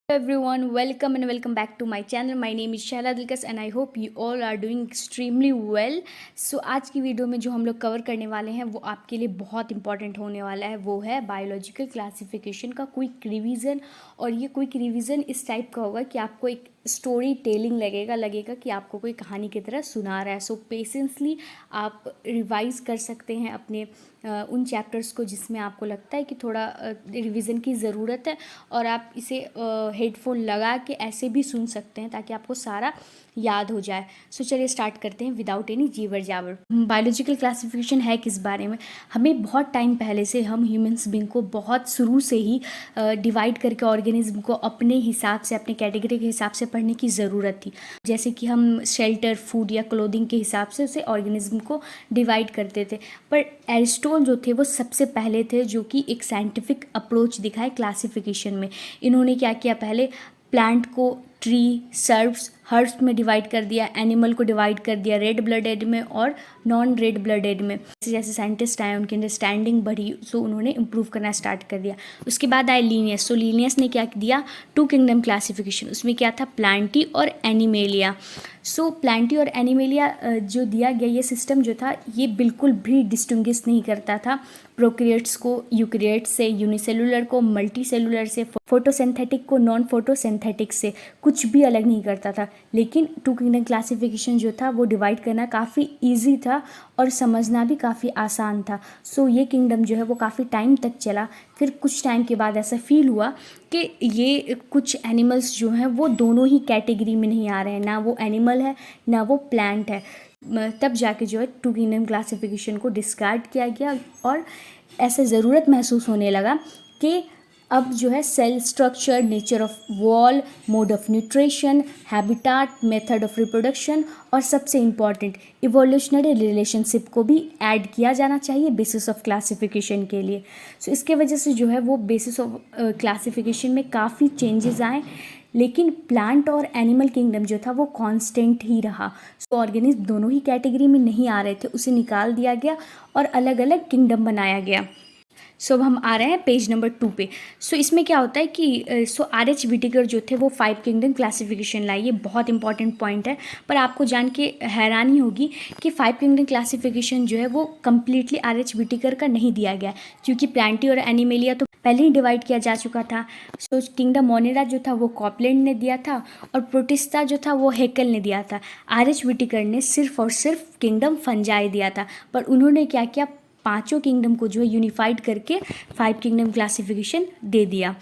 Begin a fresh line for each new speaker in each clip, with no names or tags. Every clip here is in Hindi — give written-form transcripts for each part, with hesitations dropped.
Everyone, welcome and welcome back to my channel. My name is Shaila Dilkas and I hope you all are doing extremely well. So आज की वीडियो में जो हम लोग कवर करने वाले हैं वो आपके लिए बहुत इंपॉर्टेंट होने वाला है। वो है बायोलॉजिकल क्लासिफिकेशन का क्विक रिवीजन। और ये क्विक रिवीजन इस टाइप का होगा कि आपको एक स्टोरी टेलिंग लगेगा कि आपको कोई कहानी की तरह सुना रहा है। सो पेशेंसली आप रिवाइज कर सकते हैं अपने उन चैप्टर्स को जिसमें आपको लगता है कि थोड़ा रिवीजन की ज़रूरत है, और आप इसे हेडफोन लगा के ऐसे भी सुन सकते हैं ताकि आपको सारा याद हो जाए। सो चलिए स्टार्ट करते हैं without any jibber jabber. Biological classification है किस बारे में? हमें बहुत टाइम पहले से हम ह्यूमंस बींग को बहुत शुरू से ही डिवाइड करके ऑर्गेनिज्म को अपने हिसाब से, अपने कैटेगरी के हिसाब से पढ़ने की ज़रूरत थी। जैसे कि हम शेल्टर, फूड या क्लोथिंग के हिसाब से उसे ऑर्गेनिज्म को डिवाइड करते थे। पर एरिस्टोटल जो थे वो सबसे पहले थे जो कि एक साइंटिफिक अप्रोच दिखाए क्लासिफिकेशन में। इन्होंने क्या किया, पहले प्लांट को ट्री, सर्व्स, हर्ब्स में डिवाइड कर दिया, एनिमल को डिवाइड कर दिया रेड ब्लडेड में और नॉन रेड ब्लडेड में। जैसे जैसे साइंटिस्ट आए उनकी अंडरस्टैंडिंग बढ़ी, सो उन्होंने इम्प्रूव करना स्टार्ट कर दिया। उसके बाद आए लीनियस। सो लीनियस ने क्या दिया, टू किंगडम क्लासिफिकेशन। उसमें क्या था, प्लांटी और एनिमेलिया। सो प्लांटी और एनिमेलिया जो दिया गया, ये सिस्टम जो था ये बिल्कुल भी डिस्टिंग्विश नहीं करता था प्रोकैरियोट्स को यूकैरियोट्स से, यूनिसेलुलर को मल्टी सेलुलर से, फोटोसिंथेटिक को नॉन फोटोसिंथेटिक से, कुछ भी अलग नहीं करता था। लेकिन टू किंगडम क्लासिफिकेशन जो था वो डिवाइड करना काफ़ी ईजी था और समझना भी काफ़ी आसान था। सो ये किंगडम जो है वो काफ़ी टाइम तक चला। फिर कुछ टाइम के बाद ऐसा फील हुआ कि ये कुछ एनिमल्स जो हैं वो दोनों ही कैटेगरी में नहीं आ रहे हैं, ना वो एनिमल है ना वो प्लांट है। तब जाके जो है टू किंगडम क्लासिफिकेशन को डिस्कार्ड किया गया और ऐसे ज़रूरत महसूस होने लगा कि अब जो है cell structure, nature of wall, mode of nutrition, habitat, method of reproduction और सबसे इम्पॉर्टेंट इवोल्यूशनरी रिलेशनशिप को भी ऐड किया जाना चाहिए बेसिस ऑफ क्लासिफिकेशन के लिए। सो इसके वजह से जो है वो बेसिस ऑफ क्लासिफिकेशन में काफ़ी चेंजेस आए, लेकिन प्लांट और एनिमल किंगडम जो था वो कांस्टेंट ही रहा। सो ऑर्गेनिज्म दोनों ही कैटेगरी में नहीं आ रहे थे, उसे निकाल दिया गया और अलग अलग किंगडम बनाया गया। सो अब हम आ रहे हैं पेज नंबर 2 पे। सो इसमें क्या होता है कि आर.एच. व्हिटेकर जो थे वो 5 किंगडम क्लासिफिकेशन लाए। ये बहुत इंपॉर्टेंट पॉइंट है, पर आपको जान के हैरानी होगी कि 5 किंगडम क्लासिफिकेशन जो है वो कम्प्लीटली आर.एच. व्हिटेकर का नहीं दिया गया, क्योंकि प्लांटी और एनिमेलिया तो पहले ही डिवाइड किया जा चुका था। सो किंगडम मोनेरा जो था वो कॉपलैंड ने दिया था और प्रोटिस्टा जो था वो हेकल ने दिया था। आर.एच. व्हिटेकर ने सिर्फ और सिर्फ किंगडम फंजाई दिया था, पर उन्होंने क्या किया, पांचों किंगडम को जो है यूनिफाइड करके 5 किंगडम क्लासिफिकेशन दे दिया।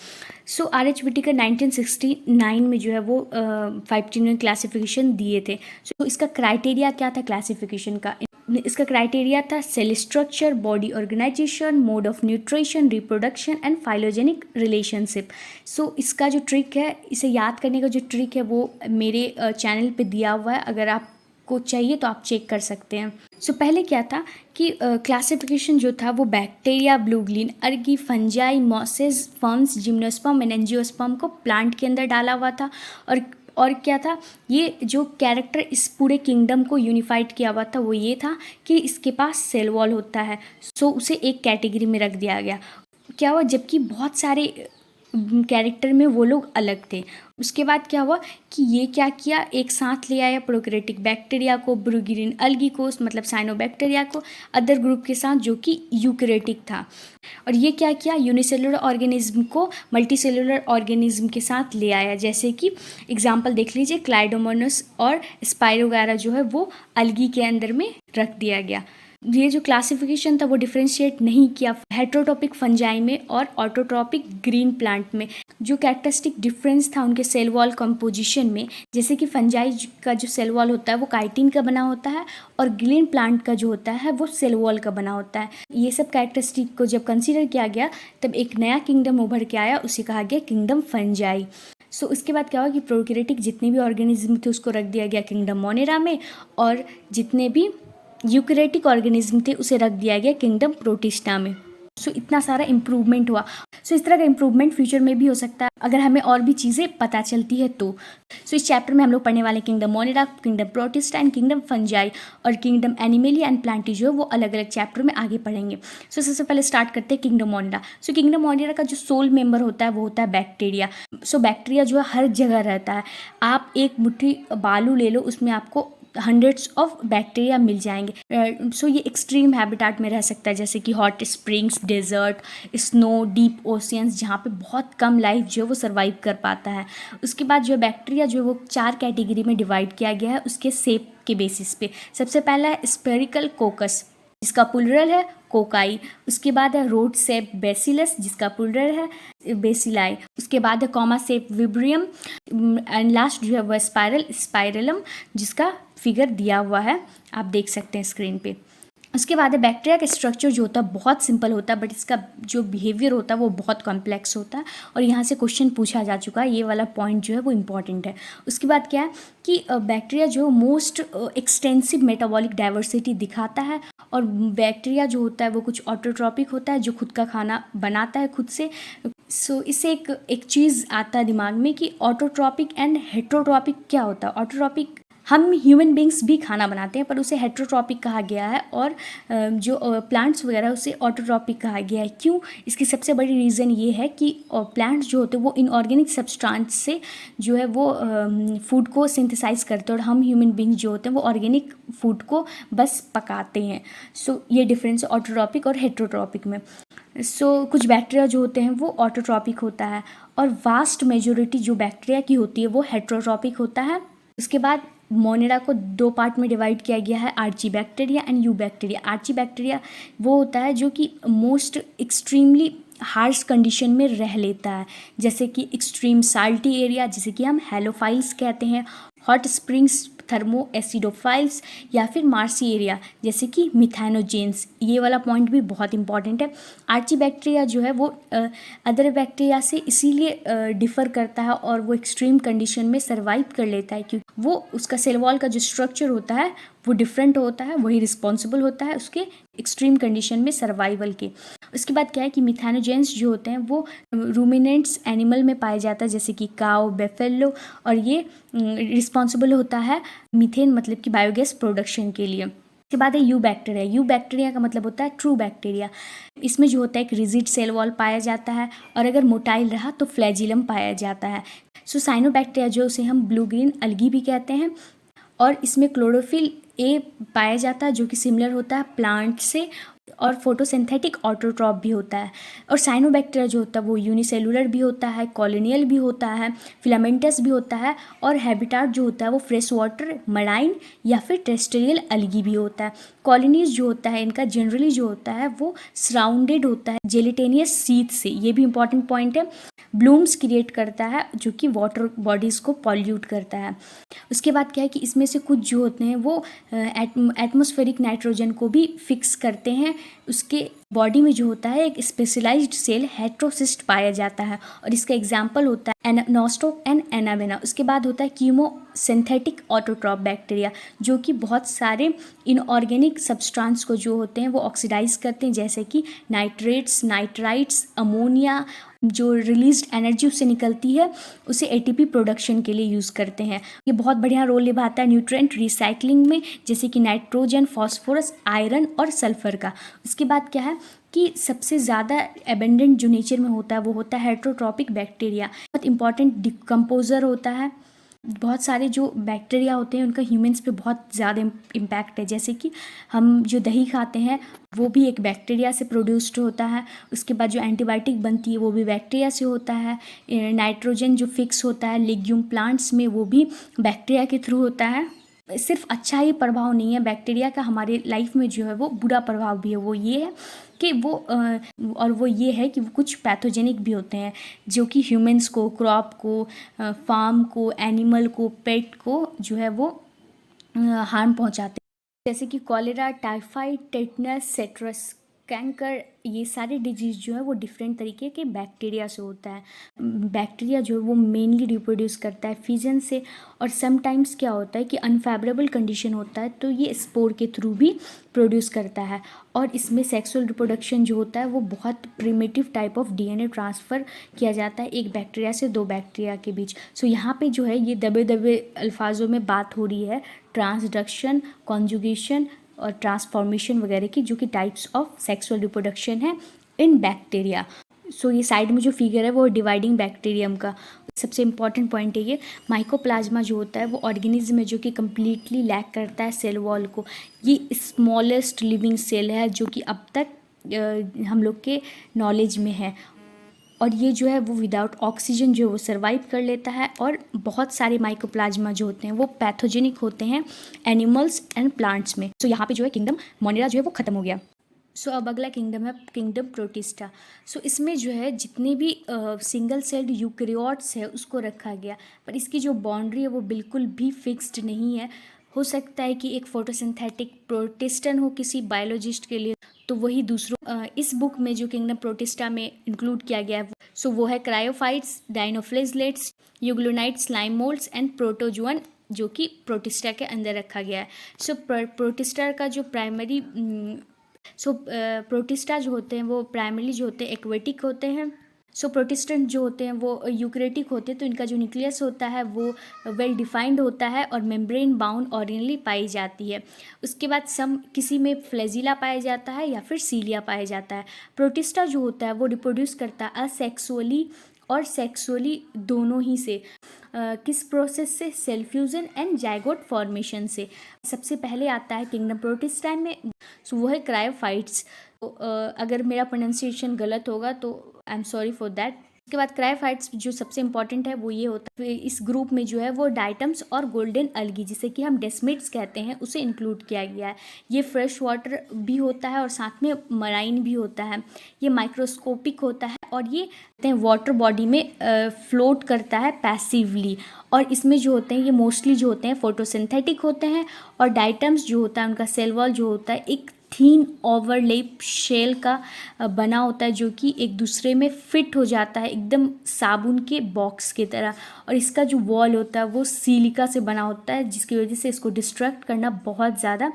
सो आर.एच. व्हिटेकर 1969 में जो है वो 5 किंगडम क्लासिफिकेशन दिए थे। सो इसका क्राइटेरिया क्या था क्लासिफिकेशन का? इसका क्राइटेरिया था cell structure, body organisation, mode of nutrition, reproduction and phylogenetic relationship. So इसका जो ट्रिक है, इसे याद करने का जो ट्रिक है वो मेरे चैनल पे दिया हुआ है, अगर आपको चाहिए तो आप चेक कर सकते हैं। सो पहले क्या था कि क्लासिफिकेशन जो था वो bacteria, blue green, algae, fungi, mosses, ferns, gymnosperm and angiosperm को प्लांट के अंदर डाला हुआ था। और क्या था, ये जो कैरेक्टर इस पूरे किंगडम को यूनिफाइड किया हुआ था वो ये था कि इसके पास सेल वॉल होता है। सो उसे एक कैटेगरी में रख दिया गया। क्या हुआ, जबकि बहुत सारे कैरेक्टर में वो लोग अलग थे। उसके बाद क्या हुआ कि ये क्या किया, एक साथ ले आया प्रोकैरियोटिक बैक्टीरिया को, ब्रूगिरिन अल्गी को, मतलब साइनोबैक्टीरिया को, अदर ग्रुप के साथ जो कि यूकैरियोटिक था। और ये क्या किया, यूनिसेलुलर ऑर्गेनिज्म को मल्टीसेलुलर ऑर्गेनिज्म के साथ ले आया। जैसे कि एग्जांपल देख लीजिए, क्लाइडोमोनास और स्पाइरोगारा जो है वो अल्गी के अंदर में रख दिया गया। ये जो क्लासिफिकेशन था वो डिफ्रेंशिएट नहीं किया हेट्रोटॉपिक फंजाई में और ऑटोट्रॉपिक ग्रीन प्लांट में। जो कैरेक्टरिस्टिक डिफरेंस था उनके सेल वॉल कंपोजिशन में, जैसे कि फंजाई का जो सेल वॉल होता है वो काइटिन का बना होता है और ग्रीन प्लांट का जो होता है वो सेल वॉल का बना होता है। ये सब कैरेक्टरिस्टिक को जब कंसीडर किया गया तब एक नया किंगडम उभर के आया, उसे कहा गया किंगडम फंजाई। सो उसके बाद क्या हुआ कि प्रोकैरियोटिक जितने भी ऑर्गेनिज्म थे उसको रख दिया गया किंगडम मोनेरा में, और जितने भी यूकैरियोटिक ऑर्गेनिज्म थे उसे रख दिया गया किंगडम प्रोटिस्टा में। सो इतना सारा इम्प्रूवमेंट हुआ। सो इस तरह का इम्प्रूवमेंट फ्यूचर में भी हो सकता है अगर हमें और भी चीज़ें पता चलती है तो। सो इस चैप्टर में हम लोग पढ़ने वाले kingdom Monera, kingdom Protista and kingdom Fungi और किंगडम एनिमेलिया एंड प्लांटी जो है वो अलग अलग चैप्टर में आगे पढ़ेंगे। सो सबसे पहले स्टार्ट करते हैं किंगडम मोनिडा। सो किंगडम मोनिडा का जो सोल मेंबर होता है वो होता है बैक्टीरिया। सो बैक्टीरिया जो है हर जगह रहता है। आप एक मुट्ठी बालू ले लो, उसमें आपको हंड्रेड्स ऑफ बैक्टीरिया मिल जाएंगे। सो ये एक्सट्रीम हैबिटाट में रह सकता है, जैसे कि hot springs, desert, snow, deep oceans, जहाँ पे बहुत कम लाइफ जो है वो सर्वाइव कर पाता है। उसके बाद जो है बैक्टीरिया जो है वो 4 कैटेगरी में डिवाइड किया गया है उसके शेप के बेसिस पे। सबसे पहला है स्पेरिकल कोकस जिसका प्लूरल है कोकाई। उसके बाद है रोड शेप बेसिलस जिसका प्लूरल है बेसिलाई। उसके बाद है कॉमा शेप विब्रियम एंड लास्ट जो है वह स्पाइरलम जिसका फिगर दिया हुआ है, आप देख सकते हैं स्क्रीन पे। उसके बाद है बैक्टीरिया का स्ट्रक्चर जो होता है बहुत सिंपल होता है, बट इसका जो बिहेवियर होता है वो बहुत कॉम्प्लेक्स होता है और यहाँ से क्वेश्चन पूछा जा चुका है। ये वाला पॉइंट जो है वो इम्पॉर्टेंट है। उसके बाद क्या है कि बैक्टीरिया जो मोस्ट एक्सटेंसिव मेटाबॉलिक डाइवर्सिटी दिखाता है और बैक्टीरिया जो होता है वो कुछ ऑटोट्रॉपिक होता है जो खुद का खाना बनाता है खुद से। सो इससे एक चीज़ आता है दिमाग में कि ऑटोट्रॉपिक एंड हेट्रोट्रॉपिक क्या होता है। ऑटोट्रॉपिक हम ह्यूमन बींग्स भी खाना बनाते हैं पर उसे हेट्रोट्रॉपिक कहा गया है और जो प्लांट्स वगैरह उसे ऑटोट्रॉपिक कहा गया है। क्यों? इसकी सबसे बड़ी रीज़न ये है कि प्लांट्स जो होते हैं वो इनऑर्गेनिक सब्सटेंस से जो है वो फूड को सिंथेसाइज करते हैं और हम ह्यूमन बींग्स जो होते हैं वो ऑर्गेनिक फूड को बस पकाते हैं। सो ये डिफरेंस ऑटोट्रॉपिक और हेट्रोट्रॉपिक में। सो कुछ बैक्टीरिया जो होते हैं वो ऑटोट्रॉपिक होता है और वास्ट मेजोरिटी जो बैक्टीरिया की होती है वो हेट्रोट्रॉपिक होता है। उसके बाद मोनिडा को 2 पार्ट में डिवाइड किया गया है, archaebacteria and eubacteria. Archaebacteria वो होता है जो कि मोस्ट एक्सट्रीमली हार्श कंडीशन में रह लेता है, जैसे कि एक्सट्रीम साल्टी एरिया जिसे कि हम हेलोफाइल्स कहते हैं, हॉट स्प्रिंग्स, थर्मो एसिडोफाइल्स या फिर मार्सी एरिया जैसे कि मिथानोजेंस। ये वाला पॉइंट भी बहुत इंपॉर्टेंट है। आर्ची बैक्टीरिया जो है वो अदर बैक्टीरिया से इसीलिए डिफ़र करता है और वो एक्सट्रीम कंडीशन में सर्वाइव कर लेता है क्योंकि वो उसका सेल वॉल का जो स्ट्रक्चर होता है वो डिफरेंट होता है, वही रिस्पॉन्सिबल होता है उसके एक्सट्रीम कंडीशन में सर्वाइवल के। उसके बाद क्या है कि मिथानोजेंस जो होते हैं वो रूमिनेंट्स एनिमल में पाए जाता है जैसे कि काउ, बेफेलो, और ये रिस्पॉन्सिबल होता है मीथेन मतलब कि बायोगैस प्रोडक्शन के लिए। उसके बाद है यू बैक्टीरिया। यू बैक्टीरिया का मतलब होता है ट्रू बैक्टीरिया। इसमें जो होता है एक रिजिड सेल वॉल पाया जाता है और अगर मोटाइल रहा तो फ्लैजिलम पाया जाता है। सो साइनोबैक्टीरिया जो उसे हम ब्लू ग्रीन अलगी भी कहते हैं और इसमें क्लोरोफिल ए पाया जाता है जो कि सिमिलर होता है प्लांट से और फोटोसिंथेटिक ऑटोट्रॉप भी होता है। और साइनोबैक्टीरिया जो होता है वो यूनिसेलुलर भी होता है, कॉलोनियल भी होता है, फिलामेंटस भी होता है और हैबिटाट जो होता है वो फ्रेश वाटर, मराइन या फिर टेरेस्ट्रियल अलगी भी होता है। कॉलोनीज जो होता है इनका जनरली जो होता है वो सराउंडेड होता है जेलिटेनियस सीथ से। ये भी इंपॉर्टेंट पॉइंट है। ब्लूम्स क्रिएट करता है जो कि वाटर बॉडीज़ को पॉल्यूट करता है। उसके बाद क्या है कि इसमें से कुछ जो होते हैं वो एटमॉस्फेरिक नाइट्रोजन को भी फिक्स करते हैं। उसके बॉडी में जो होता है एक स्पेशलाइज्ड सेल हेट्रोसिस्ट पाया जाता है और इसका एग्जाम्पल होता है एनास्टोक एंड एनावेना। उसके बाद होता है कीमो सिंथेटिक ऑटोट्रॉप बैक्टीरिया जो कि बहुत सारे इनऑर्गेनिक सब्सटेंस को जो होते हैं वो ऑक्सीडाइज करते हैं जैसे कि नाइट्रेट्स, नाइट्राइट्स, अमोनिया। जो रिलीज्ड एनर्जी उससे निकलती है उसे एटीपी प्रोडक्शन के लिए यूज़ करते हैं। ये बहुत बढ़िया रोल निभाता है न्यूट्रिएंट रिसाइकलिंग में जैसे कि नाइट्रोजन, फास्फोरस, आयरन और सल्फर का। उसके बाद क्या है कि सबसे ज़्यादा एबेंडेंट जो नेचर में होता है वो होता है हेट्रोट्रॉपिक बैक्टीरिया। बहुत इंपॉर्टेंट डिकम्पोजर होता है। बहुत सारे जो बैक्टीरिया होते हैं उनका ह्यूमंस पे बहुत ज़्यादा इम्पैक्ट है, जैसे कि हम जो दही खाते हैं वो भी एक बैक्टीरिया से प्रोड्यूस्ड होता है। उसके बाद जो एंटीबायोटिक बनती है वो भी बैक्टीरिया से होता है। नाइट्रोजन जो फिक्स होता है लेग्यूम प्लांट्स में वो भी बैक्टीरिया के थ्रू होता है। सिर्फ अच्छा ही प्रभाव नहीं है बैक्टीरिया का हमारे लाइफ में, जो है वो बुरा प्रभाव भी है। वो ये है कि वो ये है कि वो कुछ पैथोजेनिक भी होते हैं जो कि ह्यूमंस को, क्रॉप को, फार्म को, एनिमल को, पेट को जो है वो हार्म पहुंचाते हैं, जैसे कि cholera, typhoid, tetanus, citrus. Canker, ये सारे डिजीज़ जो है वो डिफरेंट तरीके के बैक्टीरिया से होता है। बैक्टीरिया जो है वो मेनली रिप्रोड्यूस करता है फिजन से, और समटाइम्स क्या होता है कि अनफेवरेबल कंडीशन होता है तो ये स्पोर के थ्रू भी प्रोड्यूस करता है। और इसमें सेक्सुअल रिप्रोडक्शन जो होता है वो बहुत primitive type of DNA transfer किया जाता है एक बैक्टीरिया से दो बैक्टीरिया के बीच। सो यहाँ पे जो है ये दबे दबे अल्फाजों में बात हो रही है ट्रांसडक्शन, कॉन्जुगेशन और ट्रांसफॉर्मेशन वगैरह की, जो कि टाइप्स ऑफ सेक्सुअल रिप्रोडक्शन है इन बैक्टीरिया। सो ये साइड में जो फिगर है वो डिवाइडिंग बैक्टीरियम का सबसे इंपॉर्टेंट पॉइंट है। ये माइकोप्लाज्मा जो होता है वो ऑर्गेनिज्म है जो कि कम्प्लीटली लैक करता है सेल वॉल को। ये स्मॉलेस्ट लिविंग सेल है जो कि अब तक हम लोग के नॉलेज में है, और ये जो है वो विदाउट ऑक्सीजन जो है वो सर्वाइव कर लेता है। और बहुत सारे माइकोप्लाज्मा जो होते हैं वो पैथोजेनिक होते हैं एनिमल्स एंड प्लांट्स में। सो यहाँ पे जो है किंगडम मोनेरा जो है वो ख़त्म हो गया। सो अब अगला किंगडम है किंगडम प्रोटिस्टा। सो इसमें जो है जितने भी सिंगल सेल्ड यूकैरियोट्स है उसको रखा गया, पर इसकी जो बाउंड्री है वो बिल्कुल भी फिक्स्ड नहीं है। हो सकता है कि एक फोटोसिंथेटिक प्रोटिस्टन हो किसी बायोलॉजिस्ट के लिए, तो वही दूसरों इस बुक में जो किंगडम प्रोटिस्टा में इंक्लूड किया गया है सो वो है chrysophytes, dinoflagellates, euglenoids, slime moulds and protozoans, जो कि प्रोटिस्टा के अंदर रखा गया है। सो प्रोटिस्टा का जो प्राइमरी प्रोटिस्टा जो होते हैं वो प्राइमरली जो होते हैं एक्वेटिक होते हैं। सो प्रोटिस्टेंट जो होते हैं वो यूकैरियोटिक होते हैं, तो इनका जो न्यूक्लियस होता है वो वेल डिफाइंड होता है और मेम्ब्रेन बाउंड ऑर्गेनली पाई जाती है। उसके बाद किसी में फ्लैजिला पाया जाता है या फिर सीलिया पाया जाता है। प्रोटिस्टा जो होता है वो रिप्रोड्यूस करता है असेक्सुअली और सेक्सुअली दोनों ही से। किस प्रोसेस से? Cell fusion and zygote formation से। सबसे पहले आता है किंगडम प्रोटिस्टा में, सो वो है क्रायोफाइट्स। अगर मेरा प्रोनाउंसिएशन गलत होगा तो I am sorry for that. उसके बाद क्रायोफाइट्स जो सबसे इंपॉर्टेंट है वो ये होता है, इस ग्रुप में जो है वो डाइटम्स और गोल्डन अलगी जिसे कि हम डेस्मिड्स कहते हैं उसे इंक्लूड किया गया है। ये फ्रेश वाटर भी होता है और साथ में मराइन भी होता है। ये माइक्रोस्कोपिक होता है और ये वाटर बॉडी में फ्लोट करता है पैसिवली। और इसमें जो होते हैं ये मोस्टली जो होते हैं फोटोसिंथेटिक होते हैं। और डाइटम्स जो होता है उनका सेल वॉल जो होता है एक थीन ओवरलेप शेल का बना होता है जो कि एक दूसरे में फिट हो जाता है एकदम साबुन के बॉक्स की तरह। और इसका जो वॉल होता है वो सिलिका से बना होता है जिसकी वजह से इसको डिस्ट्रैक्ट करना बहुत ज़्यादा।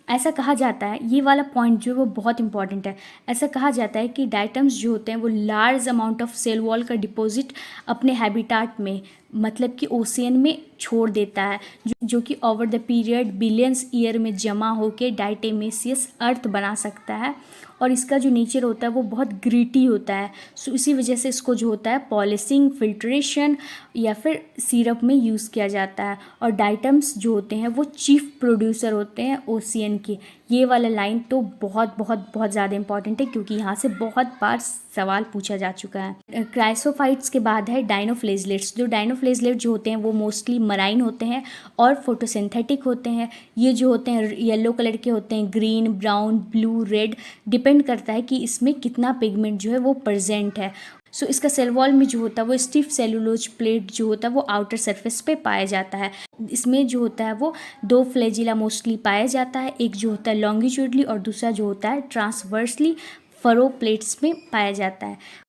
ऐसा कहा जाता है, ये वाला पॉइंट जो है वो बहुत इंपॉर्टेंट है, ऐसा कहा जाता है कि डाइटम्स जो होते हैं वो large amount of cell wall का डिपॉजिट अपने हैबिटाट में मतलब कि ओशियन में छोड़ देता है, जो कि over the period billions year में जमा होकर डाइटेमेसियस अर्थ बना सकता है। और इसका जो नेचर होता है वो बहुत ग्रीटी होता है। सो इसी वजह से इसको जो होता है पॉलिशिंग, फिल्ट्रेशन या फिर सिरप में यूज़ किया जाता है। और डाइटम्स जो होते हैं वो चीफ प्रोड्यूसर होते हैं ओशियन के। ये वाला लाइन तो बहुत बहुत बहुत ज़्यादा इंपॉर्टेंट है क्योंकि यहाँ से बहुत बार सवाल पूछा जा चुका है। क्राइसोफाइट्स के बाद है डाइनोफ्लेजलेट्स। जो डाइनोफ्लेजलेट जो होते हैं वो मोस्टली मराइन होते हैं और फोटोसिंथेटिक होते हैं। ये जो होते हैं येलो कलर के होते हैं, green, brown, blue, red, depend करता है कि इसमें कितना पिगमेंट जो है वो प्रेजेंट है। सो इसका सेल वॉल में जो होता है वो स्टिफ सेलुलोज प्लेट जो होता है वो आउटर सरफेस पे पाया जाता है। इसमें जो होता है वो दो फ्लैजिला मोस्टली पाया जाता है, एक जो होता है लॉन्गिट्यूडली और दूसरा जो होता है ट्रांसवर्सली फरो प्लेट्स में पाया जाता है।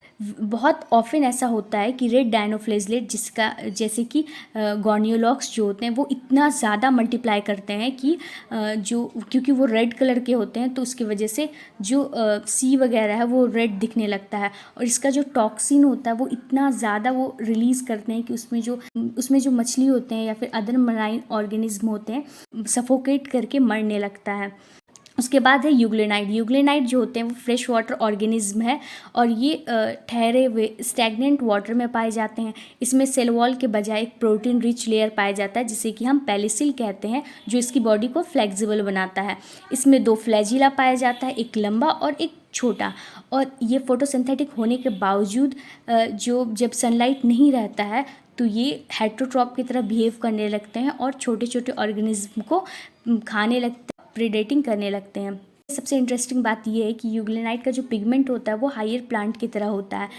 बहुत ऑफन ऐसा होता है कि रेड डाइनोफ्लेजलेट जिसका जैसे कि गॉर्नियोलॉक्स जो होते हैं वो इतना ज़्यादा मल्टीप्लाई करते हैं कि जो क्योंकि वो रेड कलर के होते हैं तो उसकी वजह से जो सी वगैरह है वो रेड दिखने लगता है। और इसका जो टॉक्सिन होता है वो इतना ज़्यादा वो रिलीज़ करते हैं कि उसमें जो मछली होते हैं या फिर अदर मराइन ऑर्गेनिज्म होते हैं सफोकेट करके मरने लगता है। उसके बाद है यूग्लेनाइट। यूग्लेनाइट जो होते हैं वो फ्रेश वाटर ऑर्गेनिज्म है और ये ठहरे हुए स्टैग्नेंट वाटर में पाए जाते हैं। इसमें सेल वॉल के बजाय एक प्रोटीन रिच लेयर पाया जाता है जिसे कि हम पेलिसिल कहते हैं, जो इसकी बॉडी को फ्लेक्सिबल बनाता है। इसमें दो फ्लैजिला पाया जाता है, एक लंबा और एक छोटा। और ये फोटोसिंथेटिक होने के बावजूद जब सनलाइट नहीं रहता है तो ये हेटरोट्रॉप की तरह बिहेव करने लगते हैं और छोटे छोटे ऑर्गेनिज्म को खाने लगते हैं, प्रेडेटिंग करने लगते हैं। सबसे इंटरेस्टिंग बात यह है कि यूग्लेनाइट का जो पिगमेंट होता है वो हायर प्लांट की तरह होता है।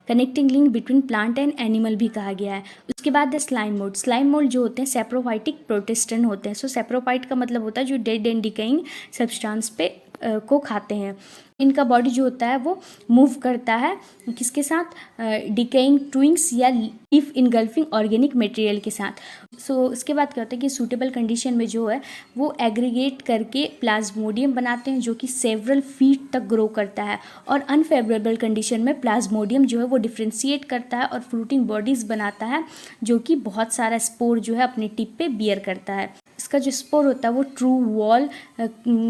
Connecting link between plant and animal भी कहा गया है। उसके बाद है स्लाइम मोल्ड। स्लाइम मोल्ड जो होते हैं सेप्रोफाइटिक प्रोटिस्टन होते हैं। सो सेप्रोफाइट का मतलब होता है जो डेड एंड डिकेइंग सब्सटेंस पे को खाते हैं। इनका बॉडी जो होता है वो मूव करता है किसके साथ, डिकेइंग ट्विंग्स या लीफ इनगल्फिंग ऑर्गेनिक मटेरियल के साथ। इसके बाद क्या होता है कि सूटेबल कंडीशन में जो है वो एग्रीगेट करके प्लाज्मोडियम बनाते हैं जो कि सेवरल फीट तक ग्रो करता है, और अनफेवरेबल कंडीशन में प्लाज्मोडियम जो है वो डिफ्रेंशिएट करता है और फ्रूटिंग बॉडीज़ बनाता है जो कि बहुत सारा स्पोर जो है अपने टिप पे बियर करता है। इसका जो स्पोर होता है वो ट्रू वॉल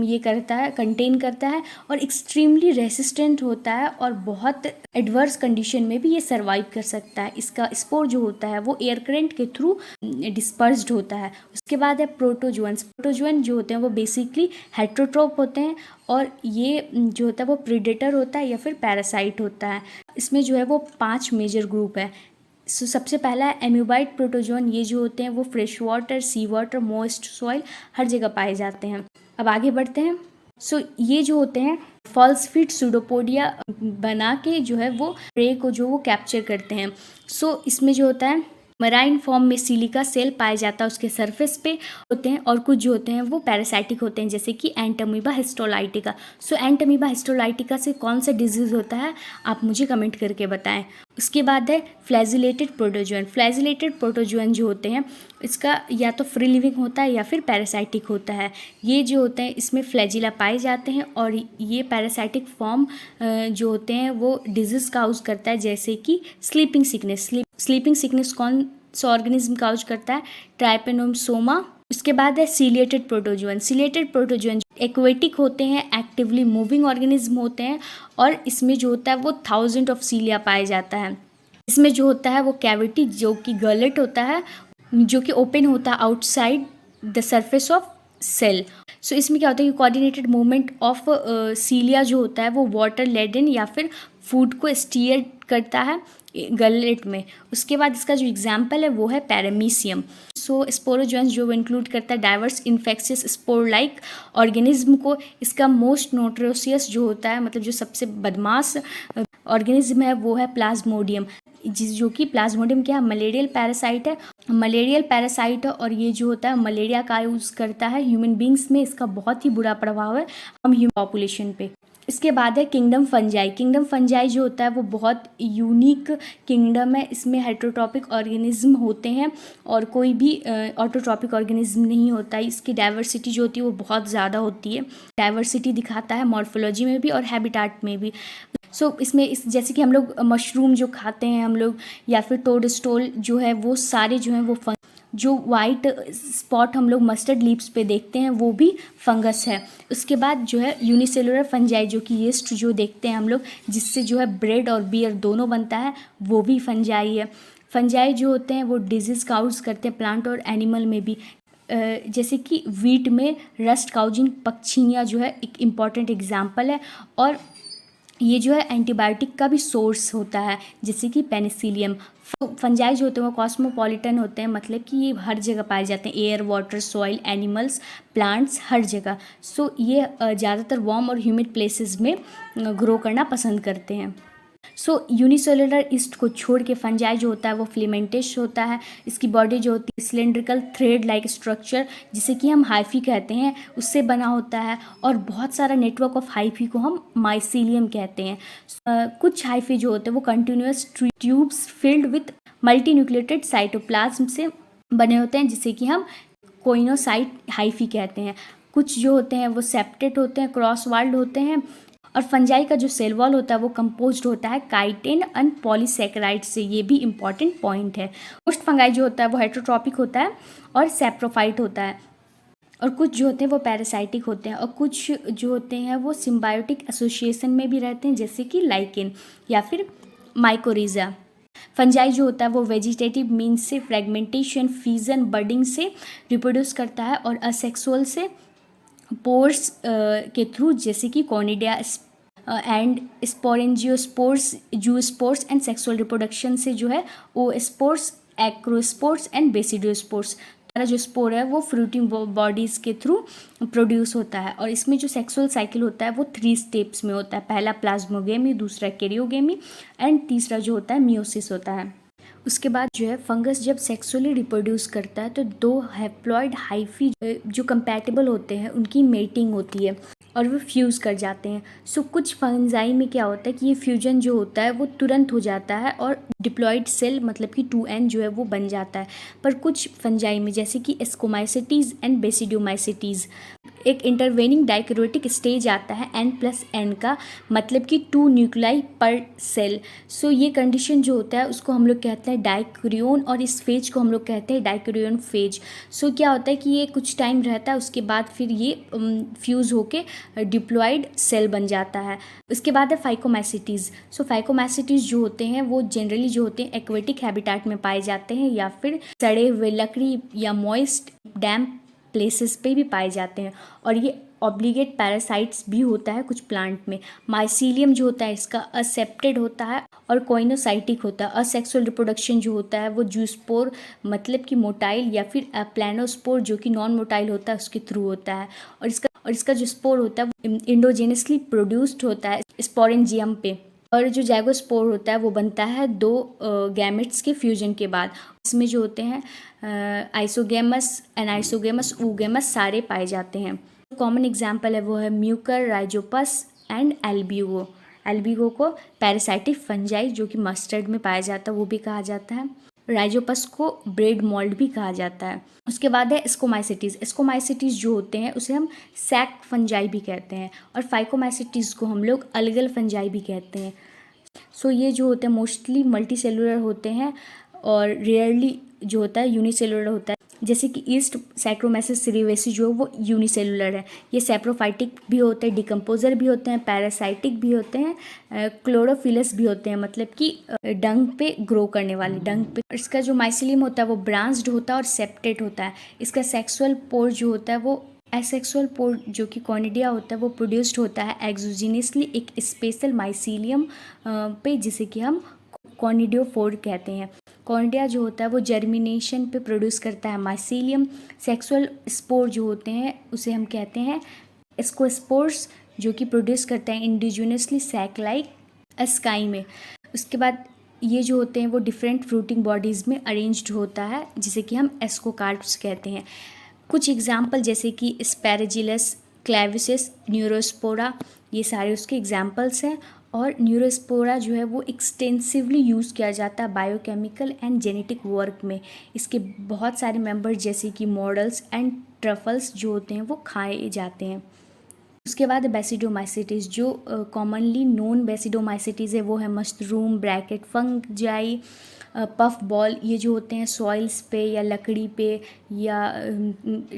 ये करता है, कंटेन करता है, और एक्सट्रीमली रेसिस्टेंट होता है और बहुत एडवर्स कंडीशन में भी ये सर्वाइव कर सकता है। इसका स्पोर जो होता है वो एयर करंट के थ्रू डिस्पर्स्ड होता है। उसके बाद है प्रोटोजुअन्स। प्रोटोजुअन जो होते हैं वो बेसिकली हेट्रोट्रोप होते हैं, और ये जो होता है वो प्रीडेटर होता है या फिर पैरासाइट होता है। इसमें जो है वो 5 मेजर ग्रुप है। सबसे पहला है एम्यूबाइट प्रोटोजोन। ये जो होते हैं वो फ्रेश वाटर, सी वाटर, मॉइस्ट सॉइल हर जगह पाए जाते हैं। अब आगे बढ़ते हैं। ये जो होते हैं फॉल्स फीट सूडोपोडिया बना के जो है वो प्रे को जो वो कैप्चर करते हैं। इसमें जो होता है मराइन फॉर्म में सिलिका सेल पाया जाता है उसके सरफेस पे होते हैं, और कुछ जो होते हैं वो पैरासाइटिक होते हैं जैसे कि एंटमीबा हिस्टोलाइटिका। एंटमीबा हिस्टोलाइटिका से कौन सा डिजीज़ होता है आप मुझे कमेंट करके बताएं। उसके बाद है फ्लैजिलेटेड प्रोटोजुअन। फ्लैजिलेटेड प्रोटोजुअन जो होते हैं इसका या तो फ्री लिविंग होता है या फिर पैरासाइटिक होता है। ये जो होते हैं इसमें फ्लैजिला पाए जाते हैं, और ये पैरासाइटिक फॉर्म जो होते हैं वो डिजीज़ काउज करता है जैसे कि स्लीपिंग सिकनेस। स्लीपिंग सिकनेस कौन सा ऑर्गेनिज्म काउज करता है, ट्राइपेनोसोमा। उसके बाद है ciliated protozoan. Ciliated protozoan aquatic होते हैं, एक्टिवली मूविंग ऑर्गेनिज्म होते हैं, और इसमें जो होता है वो 1000 ऑफ सीलिया पाया जाता है। इसमें जो होता है वो कैविटी जो कि गलेट होता है जो कि ओपन होता है outside the surface of cell. इसमें क्या होता है कि कोऑर्डिनेटेड मूवमेंट ऑफ सीलिया जो होता है वो वाटर लेडन या फिर फूड को स्टीयर करता है गलेट में। उसके बाद इसका जो एग्जाम्पल है वो है पैरामीशियम। स्पोरोजोन्स जो इंक्लूड करता है diverse infectious spore like organism को। इसका मोस्ट नोटोरियस जो होता है मतलब जो सबसे बदमाश ऑर्गेनिज्म है वो है प्लाज्मोडियम, जो कि प्लाज्मोडियम क्या है, मलेरियल पैरासाइट है। मलेरियल पैरासाइट है और ये जो होता है मलेरिया का यूज़ करता है ह्यूमन बींग्स में। इसका बहुत ही बुरा प्रभाव है हम ह्यूमन पॉपुलेशन पे। इसके बाद है किंगडम फंजाई। किंगडम फंजाई जो होता है वो बहुत यूनिक किंगडम है। इसमें हेट्रोट्रॉपिक ऑर्गेनिज्म होते हैं और कोई भी ऑटोट्रॉपिक ऑर्गेनिज्म नहीं होता है। इसकी डाइवर्सिटी जो होती है वो बहुत ज़्यादा होती है। डाइवर्सिटी दिखाता है मॉर्फोलॉजी में भी और हैबिटाट में भी। इसमें जैसे कि हम लोग मशरूम जो खाते हैं हम लोग या फिर टोडस्टोल जो है वो सारे जो हैं वो जो वाइट स्पॉट हम लोग मस्टर्ड लीव्स पे देखते हैं वो भी फंगस है। उसके बाद जो है यूनिसेलुलर फंजाई जो कि यीस्ट जो देखते हैं हम लोग जिससे जो है ब्रेड और बियर दोनों बनता है वो भी फंजाई है। फंजाई जो होते हैं वो डिजीज़ काउज करते हैं प्लांट और एनिमल में भी। जैसे कि वीट में रस्ट काउजिंग पक्षियाँ जो है एक इम्पॉर्टेंट एग्जाम्पल है, और ये जो है एंटीबायोटिक का भी सोर्स होता है जैसे कि पेनिसिलियम। फंजाई जो होते हैं वो कॉस्मोपॉलिटन होते हैं, मतलब कि ये हर जगह पाए जाते हैं, air, water, soil, animals, plants, हर जगह। ये ज़्यादातर वार्म और ह्यूमिड प्लेसेस में ग्रो करना पसंद करते हैं। यूनिसेलुलर ईस्ट को छोड़ के फंजाई जो होता है वो फिलामेंटस होता है। इसकी बॉडी जो होती है सिलेंड्रिकल थ्रेड लाइक स्ट्रक्चर जिसे कि हम हाइफी कहते हैं उससे बना होता है, और बहुत सारा नेटवर्क ऑफ हाइफी को हम माइसीलियम कहते हैं। कुछ हाइफी जो होते हैं वो continuous tubes filled with multinucleated cytoplasm से बने होते हैं जिसे कि हम कोइनोसाइट हाइफी कहते हैं। कुछ जो होते हैं वो सेप्टेट होते हैं, क्रॉस वाल्ड होते हैं, और फंजाई का जो सेल वॉल होता है वो कंपोज्ड होता है काइटिन एंड पॉलीसैकेराइड से। ये भी इंपॉर्टेंट पॉइंट है। मोस्ट फंगाई जो होता है वो हेट्रोट्रॉपिक होता है और सैप्रोफाइट होता है, और कुछ जो होते हैं वो पैरासाइटिक होते हैं, और कुछ जो होते हैं वो सिम्बायोटिक एसोसिएशन में भी रहते हैं जैसे कि लाइकेन या फिर माइकोरिजा। फंजाई जो होता है वो वेजिटेटिव मीन्स से फ्रेगमेंटेशन, फ्यूजन, बडिंग से रिप्रोड्यूस करता है, और असेक्सुअल से पोर्स के थ्रू जैसे कि conidia and sporangiospores, zoospores and sexual reproduction से जो है ओस्पोर्स, एक्रोस्पोर्स एंड बेसिडियोस्पोर्स। जो स्पोर है वो फ्रूटिंग बॉडीज़ के थ्रू प्रोड्यूस होता है, और इसमें जो सेक्सुअल साइकिल होता है वो 3 स्टेप्स में होता है। पहला प्लाज्मोगेमी, दूसरा कैरियोगेमी एंड तीसरा जो होता है मियोसिस होता है। उसके बाद जो है फंगस जब सेक्सुअली रिप्रोड्यूस करता है तो 2 हैप्लॉइड हाइफी जो कंपैटिबल होते हैं उनकी मेटिंग होती है। और वो फ्यूज़ कर जाते हैं। सो कुछ फंजाई में क्या होता है कि ये फ्यूजन जो होता है वो तुरंत हो जाता है और डिप्लॉयड सेल मतलब कि 2n जो है वो बन जाता है। पर कुछ फंजाई में जैसे कि एस्कोमाइसिटीज़ एंड बेसिडियोमाइसिटीज़ एक इंटरवेनिंग डाइक्रोटिक स्टेज आता है n+n का, मतलब कि 2 न्यूक्लाई पर सेल। सो ये कंडीशन जो होता है उसको हम लोग कहते हैं डाइक्रियन और इस फेज को हम लोग कहते हैं डाइक्रियन फेज। सो क्या होता है कि ये कुछ टाइम रहता है, उसके बाद फिर ये फ्यूज़ होके डिप्लॉयड सेल बन जाता है। उसके बाद है फाइकोमैसिटीज़। सो फाइकोमैसिटीज़ जो होते हैं वो जनरली जो होते हैं एक्वेटिक हैबिटेट में पाए जाते हैं या फिर सड़े हुए लकड़ी या मॉइस्ट डैम्प प्लेसेस पे भी पाए जाते हैं। और ये ऑब्लिगेट पैरासाइट्स भी होता है कुछ प्लांट में। माइसीलियम जो होता है इसका असेप्टेड होता है और कोइनोसाइटिक होता है। असेक्सुअल रिप्रोडक्शन जो होता है वो जूस्पोर मतलब कि मोटाइल या फिर प्लानोस्पोर जो कि नॉन मोटाइल होता है उसके थ्रू होता है। और इसका जो स्पोर होता है वो इंडोजेनसली प्रोड्यूस्ड होता है स्पोरेंजियम पे। और जो जाइगोस्पोर होता है वो बनता है 2 गैमेट्स के फ्यूजन के बाद। इसमें जो होते हैं आइसोगेमस, एनाइसोगेमस, ऊगेमस सारे पाए जाते हैं। कॉमन एग्जाम्पल है वो है Mucor, Rhizopus and Albugo. Albugo को पैरासाइटिक फंजाई जो कि मस्टर्ड में पाया जाता है वो भी कहा जाता है। राइजोपस को ब्रेड मोल्ड भी कहा जाता है। उसके बाद है स्कोमाइसिटीज़। स्कोमाइसिटीज़ जो होते हैं उसे हम सैक फंजाई भी कहते हैं और फाइकोमाइसिटीज़ को हम लोग अलगल फंजाई भी कहते हैं। सो ये जो होते हैं मोस्टली मल्टी सेलुलर होते हैं और रेयरली जो होता है यूनिसेलुलर होता है। जैसे कि ईस्ट सैक्रोमेसिस सिरिवेसी जो है वो यूनिसेलुलर है। ये सैप्रोफाइटिक भी होते हैं, डिकम्पोजर भी होते हैं, पैरासाइटिक भी होते हैं, क्लोरोफिलस भी होते हैं मतलब कि डंग पे ग्रो करने वाले डंग पे। इसका जो माइसिलियम होता है वो ब्रांच्ड होता है और सेप्टेट होता है। इसका सेक्सुअल पोर जो होता है वो एसेक्सुअल पोर जो कि कॉर्निडिया होता है वो प्रोड्यूस्ड होता है एक्सोजिनसली एक स्पेशल माइसीलियम पे जिसे कि हम कॉर्निडियोफोर कहते हैं। कॉर्निडिया जो होता है वो जर्मिनेशन पे प्रोड्यूस करता है माइसीलियम। सेक्सुअल स्पोर जो होते हैं उसे हम कहते हैं एस्कोस्पोर्स जो कि प्रोड्यूस करता है इंडिजिनसली सैक लाइक स्काई में। उसके बाद ये जो होते हैं वो डिफरेंट फ्रूटिंग बॉडीज़ में अरेंज्ड होता है जिसे कि हम एस्कोकार्प्स कहते हैं। कुछ एग्जाम्पल जैसे कि स्पैरेजिलस, क्लेविसिस, न्यूरोस्पोरा ये सारे उसके एग्जाम्पल्स हैं। और न्यूरोस्पोरा जो है वो एक्सटेंसिवली यूज़ किया जाता है बायोकेमिकल एंड जेनेटिक वर्क में। इसके बहुत सारे मेंबर्स जैसे कि मॉडल्स एंड ट्रफल्स जो होते हैं वो खाए जाते हैं। उसके बाद बेसिडोमाइसिटीज़ जो कॉमनली नोन बेसिडोमाइसिटीज़ है वो है मशरूम, ब्रैकेट फंगजाई, पफ बॉल। ये जो होते हैं सॉइल्स पे या लकड़ी पे या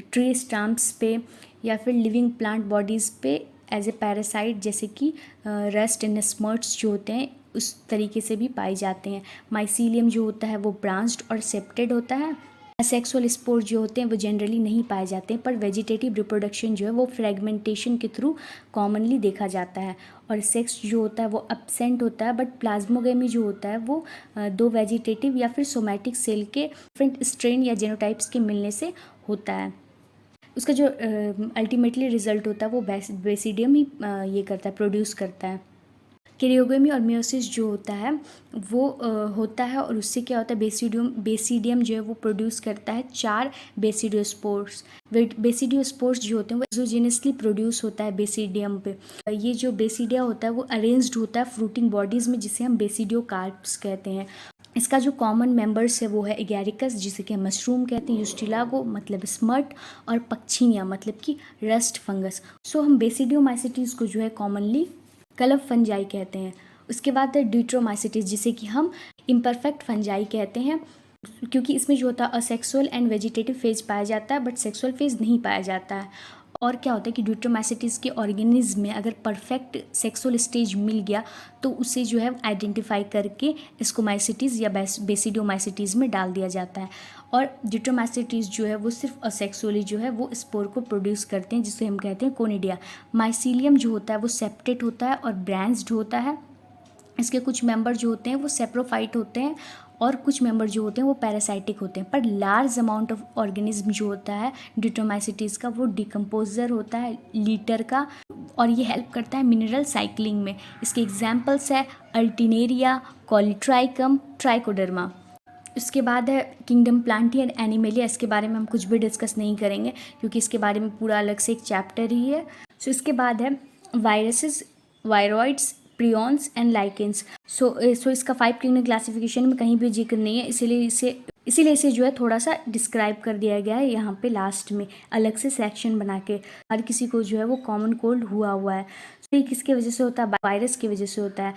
ट्री स्टम्प्स पे या फिर लिविंग प्लांट बॉडीज़ पे एज ए पैरासाइट जैसे कि रस्ट एंड स्मर्ट्स जो होते हैं उस तरीके से भी पाए जाते हैं। माइसीलियम जो होता है वो ब्रांच्ड और सेप्टेड होता है। सेक्सुअल स्पोर जो होते हैं वो जनरली नहीं पाए जाते हैं पर वेजिटेटिव रिप्रोडक्शन जो है वो फ्रेगमेंटेशन के थ्रू कॉमनली देखा जाता है। और सेक्स जो होता है वो एब्सेंट होता है बट प्लाज्मोगेमी जो होता है वो 2 वेजिटेटिव या फिर सोमैटिक सेल के डिफरेंट स्ट्रेन या जेनोटाइप्स के मिलने से होता है। उसका जो अल्टीमेटली रिजल्ट होता है वो बेसिडियम ही ये करता है, प्रोड्यूस करता है। कैरियोगेमी और मियोसिस जो होता है वो होता है और उससे क्या होता है बेसिडियम जो है वो प्रोड्यूस करता है 4 बेसिडियोस्पोर्स। बेसिडियोस्पोर्स जो होते हैं वो एक्सोजेनसली प्रोड्यूस होता है बेसिडियम पे। ये जो बेसिडिया होता है वो अरेंज्ड होता है फ्रूटिंग बॉडीज़ में जिसे हम बेसिडियोकार्प्स कहते हैं। इसका जो कॉमन मेंबर्स है वो है एगैरिकस जिसे कि हम मशरूम कहते हैं, यूस्टिलागो मतलब स्मर्ट और पक्षिनिया मतलब कि रस्ट फंगस। सो हम बेसिडियोमाइसिटीज़ को जो है कॉमनली कलप फंजाई कहते हैं। उसके बाद है ड्यूट्रोमाइसिटीज जिसे कि हम इम्परफेक्ट फंजाई कहते हैं क्योंकि इसमें जो होता है असेक्सुअल एंड वेजिटेटिव फेज पाया जाता है बट सेक्सुअल फेज नहीं पाया जाता है। और क्या होता है कि ड्यूट्रोमाइसिटीज़ के ऑर्गेनिज्म में अगर परफेक्ट सेक्सुअल स्टेज मिल गया तो उसे जो है आइडेंटिफाई करके स्कोमाइसिटीज़ या बेसिडियोमाइसिटीज़ में डाल दिया जाता है। और ड्यूट्रोमाइसिटीज़ जो है वो सिर्फ असेक्सुअली जो है वो स्पोर को प्रोड्यूस करते हैं जिसे हम कहते हैं कोनिडिया। माइसीलियम जो होता है वो सेप्टेट होता है और ब्रांच्ड होता है। इसके कुछ मेंबर जो होते हैं वो सेप्रोफाइट होते हैं और कुछ मेंबर जो होते हैं वो पैरासाइटिक होते हैं। पर लार्ज अमाउंट ऑफ ऑर्गेनिज्म जो होता है ड्यूट्रोमाइसिटीज़ का वो डिकम्पोजर होता है लीटर का और ये हेल्प करता है मिनरल साइक्लिंग में। इसके एग्जाम्पल्स है अल्टिनेरिया, कॉलीट्राइकम, ट्राइकोडर्मा। उसके बाद है किंगडम प्लांटी एंड एनिमेलिया। इसके बारे में हम कुछ भी डिस्कस नहीं करेंगे क्योंकि इसके बारे में पूरा अलग से एक चैप्टर ही है। सो इसके बाद है viruses, viroids, prions and lichens. So इसका 5 क्लिनिकल क्लासिफिकेशन में कहीं भी जिक्र नहीं है, इसीलिए इसे जो है थोड़ा सा डिस्क्राइब कर दिया गया है यहाँ पे लास्ट में अलग से सेक्शन बना के। हर किसी को जो है वो कॉमन कोल्ड हुआ है। तो ये किसके वजह से होता है? वायरस की वजह से होता है।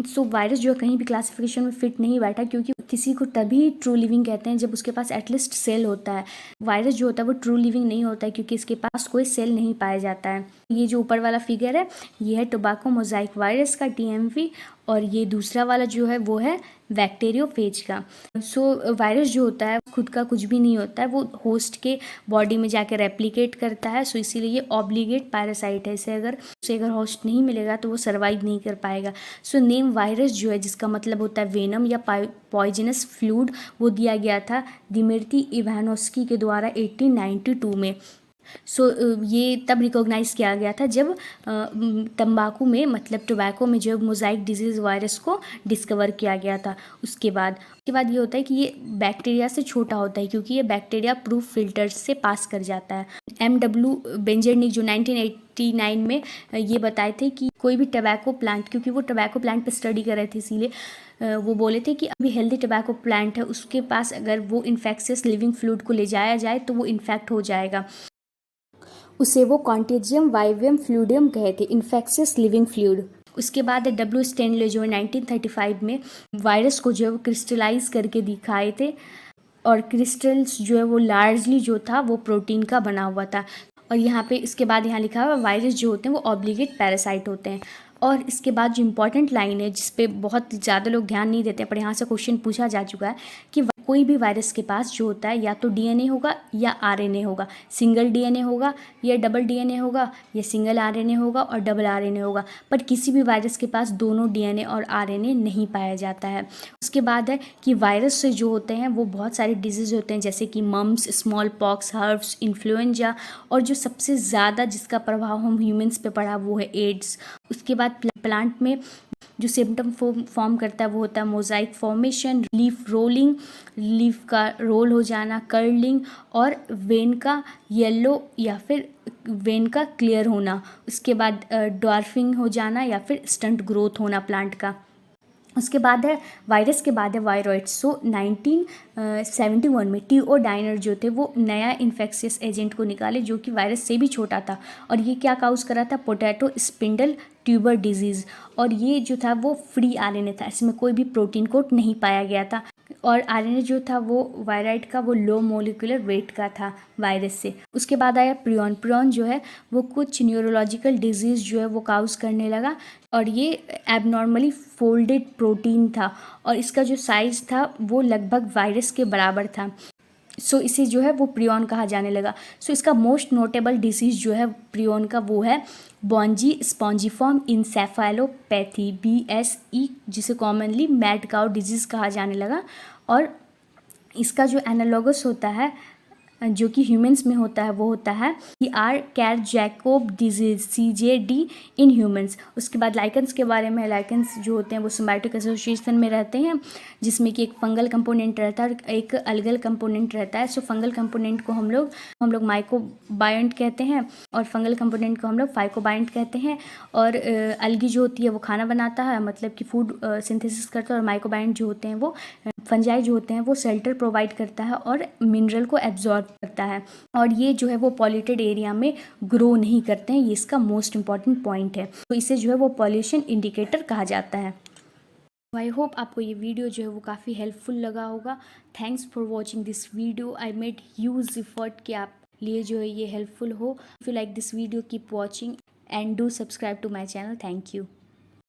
सो वायरस जो है कहीं भी क्लासिफिकेशन में फिट नहीं बैठा, क्योंकि किसी को तभी ट्रू लिविंग कहते हैं जब उसके पास एटलीस्ट सेल होता है। वायरस जो होता है वो ट्रू लिविंग नहीं होता है, क्योंकि इसके पास कोई सेल नहीं पाया जाता है। ये जो ऊपर वाला फिगर है ये है टोबैको मोज़ाइक वायरस का, TMV, और ये दूसरा वाला जो है वो है बैक्टीरियोफेज का। सो वायरस जो होता है खुद का कुछ भी नहीं होता है, वो होस्ट के बॉडी में जाके रेप्लिकेट करता है। सो इसीलिए ये ऑब्लिगेट पैरासाइट है। इसे अगर होस्ट नहीं मिलेगा तो वो सर्वाइव नहीं कर पाएगा। सो नेम वायरस जो है जिसका मतलब होता है वेनम या पॉइजनस फ्लूइड, वो दिया गया था दिमित्री इवानोस्की के द्वारा 1892 में। सो ये तब रिकॉग्नाइज़ किया गया था जब तंबाकू में, मतलब टोबैको में जो मोज़ाइक डिजीज़ वायरस को डिस्कवर किया गया था। उसके बाद ये होता है कि ये बैक्टीरिया से छोटा होता है, क्योंकि ये बैक्टीरिया प्रूफ फिल्टर्स से पास कर जाता है। MW बेंजरनिक जो 1989 में ये बताए थे कि कोई भी टोबैको प्लांट, क्योंकि वो टोबैको प्लांट पे स्टडी कर रहे थे, इसीलिए वो बोले थे कि अभी हेल्दी टोबैको प्लांट है, उसके पास अगर वो इन्फेक्शियस लिविंग फ्लूइड को ले जाया जाए तो वो इन्फेक्ट हो जाएगा। उसे वो कॉन्टेजियम वाइवियम फ्लूइडियम कहे थे, इन्फेक्शियस लिविंग फ्लूइड। उसके बाद W स्टेनले जो 1935 में वायरस को जो है वो क्रिस्टलाइज करके दिखाए थे, और क्रिस्टल्स जो है वो लार्जली जो था वो प्रोटीन का बना हुआ था। और यहाँ पे इसके बाद यहाँ लिखा हुआ वायरस जो होते हैं वो ऑब्लिगेट पैरासाइट होते हैं। और इसके बाद जो इम्पोर्टेंट लाइन है जिस पे बहुत ज़्यादा लोग ध्यान नहीं देते, पर यहाँ से क्वेश्चन पूछा जा चुका है कि कोई भी वायरस के पास जो होता है या तो DNA होगा या RNA होगा, सिंगल DNA होगा या डबल DNA होगा, या सिंगल RNA होगा और डबल RNA होगा, पर किसी भी वायरस के पास दोनों DNA और RNA नहीं पाया जाता है। उसके बाद है कि वायरस से जो होते हैं वो बहुत सारे डिजीज़ होते हैं, जैसे कि mumps, smallpox, herpes, influenza, और जो सबसे ज़्यादा जिसका प्रभाव हम ह्यूमंस पे पड़ा वो है एड्स। उसके बाद प्लांट में जो सिम्टम फॉर्म करता है वो होता है mosaic formation, leaf rolling, leaf का रोल हो जाना, कर्लिंग, और वेन का येलो या फिर वेन का क्लियर होना। उसके बाद ड्वार्फिंग हो जाना या फिर स्टंट ग्रोथ होना प्लांट का। उसके बाद है वायरस के बाद है वायरॉइड्स। सो 1971 में T.O. डाइनर जो थे वो नया इन्फेक्शियस एजेंट को निकाले जो कि वायरस से भी छोटा था, और ये क्या काउज करा था? Potato spindle tuber disease. और ये जो था वो फ्री RNA था, इसमें कोई भी प्रोटीन कोड नहीं पाया गया था, और RNA जो था वो वायराइड का वो लो मोलिकुलर वेट का था वायरस से। उसके बाद आया प्रियॉन जो है वो कुछ न्यूरोलॉजिकल डिजीज़ जो है वो काउज करने लगा, और ये एबनॉर्मली फोल्डेड प्रोटीन था, और इसका जो साइज़ था वो लगभग वायरस के बराबर था। सो इसे जो है वो प्रियॉन कहा जाने लगा। सो इसका मोस्ट नोटेबल डिसीज़ जो है प्रियॉन का वो है बॉन्जी स्पॉन्जिफॉर्म इंसेफेलोपैथी, BSE, जिसे कॉमनली मैड काउ डिजीज़ कहा जाने लगा। और इसका जो एनालॉगस होता है जो कि ह्यूमंस में होता है वो होता है कैर-जैकोब डिजीज़, CJD, इन ह्यूमंस। उसके बाद लाइकेंस के बारे में, लाइकेंस जो होते हैं वो सिम्बायोटिक एसोसिएशन में रहते हैं, जिसमें कि एक फंगल कंपोनेंट रहता है और एक अलगल कंपोनेंट रहता है। सो फंगल कंपोनेंट को हम लोग माइकोबायोंट कहते हैं, और फंगल कंपोनेंट को हम लोग फाइकोबायोंट कहते हैं। और अलगी जो होती है वो खाना बनाता है, मतलब कि फूड सिंथेसिस करता है, और माइकोबायोंट जो होते हैं वो फंजाई जो होते हैं वो शेल्टर प्रोवाइड करता है और मिनरल को एब्जॉर्ब करता है, और ये जो है वो पॉल्यूटेड एरिया में ग्रो नहीं करते हैं। ये इसका मोस्ट इंपॉर्टेंट पॉइंट है, तो इसे जो है वो पॉल्यूशन इंडिकेटर कहा जाता है। आई होप आपको ये वीडियो जो है वो काफ़ी हेल्पफुल लगा होगा। Thanks for watching this video. I made huge effort कि आप लिए जो है ये हेल्पफुल हो। If you like this video keep watching and do subscribe to my channel. Thank you.